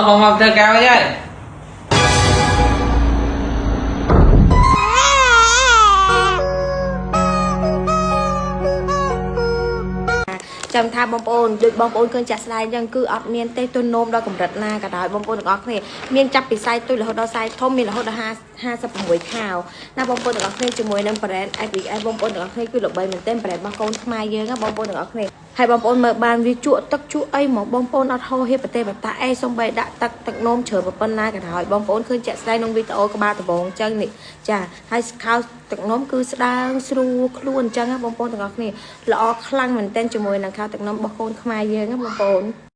Phòng học thơ cao nhá. ចាំថាបងប្អូនដូចបងប្អូនឃើញចាក់ស្ដាយអញ្ចឹងគឺអត់មានទេទុននោមដល់កម្រិតណាក៏ដោយបងប្អូនទាំងអស់គ្នាមានចាប់ពីសាយទុយរហូតដល់សាយធំមានរហូតដល់56ខោណាបងប្អូនទាំងអស់គ្នាជាមួយនឹង brand IPS បងប្អូនទាំងអស់គ្នាគឺល្បីមែនទែន brand របស់កូនខ្មែរយើងណាបងប្អូនទាំងអស់គ្នាហើយបងប្អូនមើលបានវាជក់ទឹកជក់អីមកបងប្អូនអត់ហូរហៀបប្រទេសបតាអេសំបីដាក់ទឹកនោមជ្រើប៉ុណ្ណាក៏ដោយបងប្អូនឃើញចាក់ស្ដាយក្នុងវីដេអូក្បាលដំបងអញ្ចឹងនេះចាហើយខោទឹកនោមគឺស្ដើងស្រួលខ្លួនអញ្ចឹងណាបងប្អូនទាំងអស់គ្នាល្អខ្លាំងមែនទែនជាមួយនឹងខោទឹកនោមរបស់កូនខ្មែរយើងណាបងប្អូន